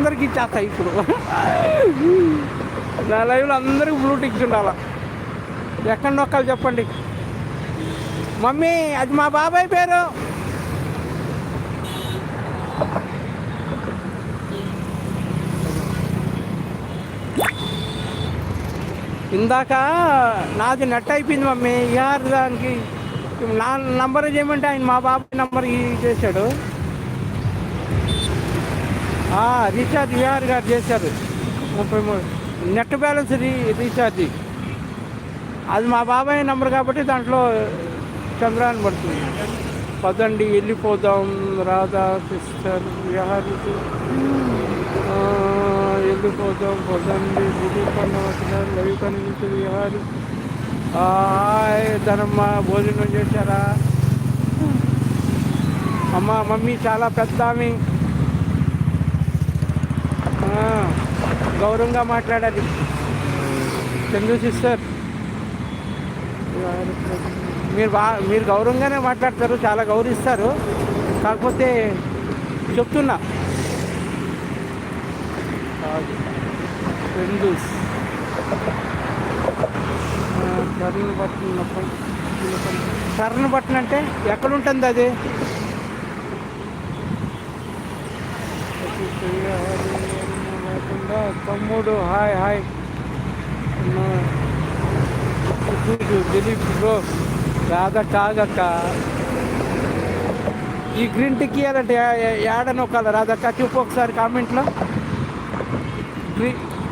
అందరికి ఇచ్చేస్తా ఇప్పుడు. నా లైవ్లో అందరికి బ్లూ టిక్స్ ఉండాలా. ఎక్కడ నొక్కాలి చెప్పండి. మమ్మీ అది మా బాబాయ్ పేరు. ఇందాక నాది నెట్ అయిపోయింది మమ్మీ. దానికి నా నంబర్ చేయమంటే ఆయన మా బాబాయ్ నంబర్ చేశాడు. రీఛార్జ్ విఆర్ గారు చేశారు 33 నెట్ బ్యాలెన్స్ రీఛార్జ్. అది మా బాబాయ్ నెంబర్ కాబట్టి దాంట్లో చంద్రాన్ని పడుతుంది. పదండి వెళ్ళిపోదాం రాధా సిస్టర్ విహార్, వెళ్ళిపోదాం పదండి దిలీప్ అన్న వచ్చినారు లైవ్ కనిపించి విహార్. ధనమ్మ భోజనం చేశారా? అమ్మ మమ్మీ చాలా పెద్ద ఆమె, గౌరవంగా మాట్లాడాలి. చందు సిస్టర్ మీరు గౌరవంగానే మాట్లాడతారు, చాలా గౌరవిస్తారు. కాకపోతే చెప్తున్నా హిందూస్ టర్న్ బటన్ అంటే ఎక్కడుంటుంది అది? తమ్ముడు hi hi Dilip bro. Radha కాగక్క ఈ గ్రీన్ టిక్ ఇవ్వాలంటే యాడ నొక్కాలి రాధక్క? చెప్పు ఒకసారి కామెంట్లో.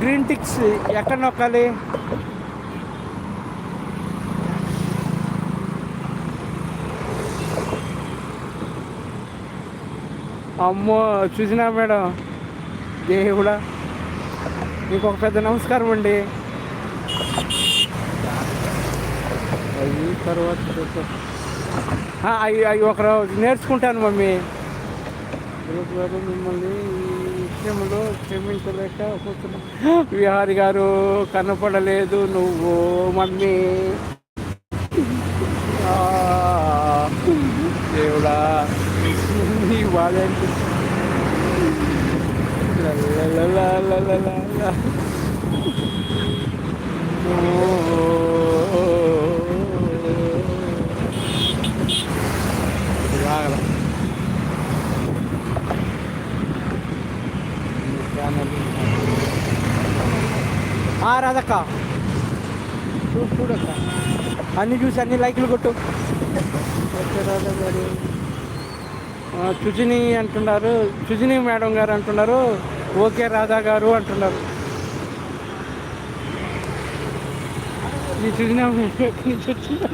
గ్రీన్ టిక్స్ ఎక్కడ నొక్కాలి? అమ్మో చూసినా మేడం, దేవుడా మీకు ఒక పెద్ద నమస్కారం అండి. అవి తర్వాత అవి ఒకరోజు నేర్చుకుంటాను మమ్మీ. గారు మిమ్మల్ని ఈ విషయంలో క్షమించలేకపోతున్నా. విహారి గారు కనపడలేదు నువ్వు మమ్మీ. దేవుడా నీ బాధ ఏంటి? రాదక్క చూడక్క, అన్నీ చూసి అన్ని లైకులు కొట్టు. రాధా గారు సుజిని అంటున్నారు, సుజిని మేడం గారు అంటున్నారు. ఓకే రాధా గారు అంటున్నారు. ఈ సుజిన ఎక్కడి నుంచి వచ్చింది?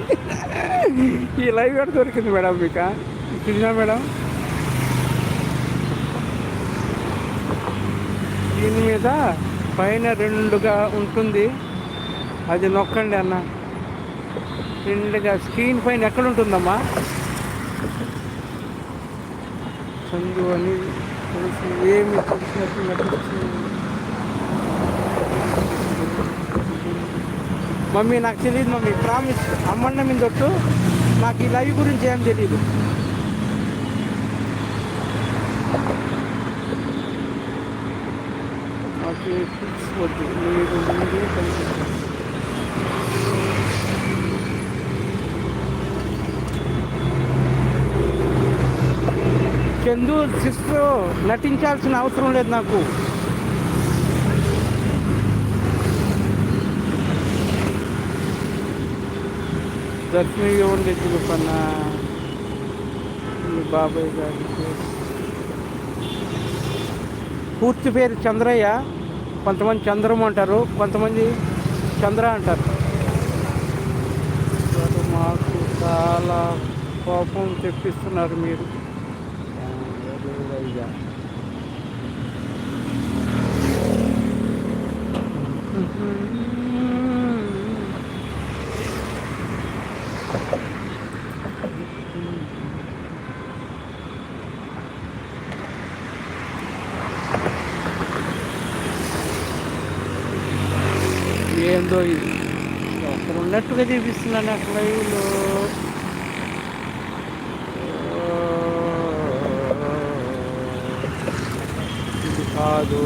ఈ లైవ్ కూడా దొరికింది మేడం మీకు సుజినా మేడం. దీని మీద పైన 2గా ఉంటుంది, అది నొక్కండి అన్న. 2గా స్క్రీన్ పైన ఎక్కడ ఉంటుందమ్మా? చందు అని తెలిసి ఏమి తెలిసినట్టు నటించి. మమ్మీ నాకు తెలియదు మమ్మీ, ప్రామిస్ అమ్మన్న మీద ఒట్టు, నాకు ఈ లైవ్ గురించి ఏం తెలియదు. నాకు ఫిక్స్ వద్దు, మీరు ముందు కనిపిస్తుంది. చందు సిస్టర్ నటించాల్సిన అవసరం లేదు నాకు. దర్శనం ఇవ్వండి తెలుపన్నా మీ బాబాయ్ గారి పూర్తి పేరు చంద్రయ్య. కొంతమంది చంద్రం అంటారు, కొంతమంది చంద్ర అంటారు. మాకు చాలా కోపం తెప్పిస్తున్నారు మీరు. ఏందో ఇది అక్కడ ఉన్నట్టుగా చూపిస్తున్నాను అక్కడ లైవ్లో. ఇది కాదు.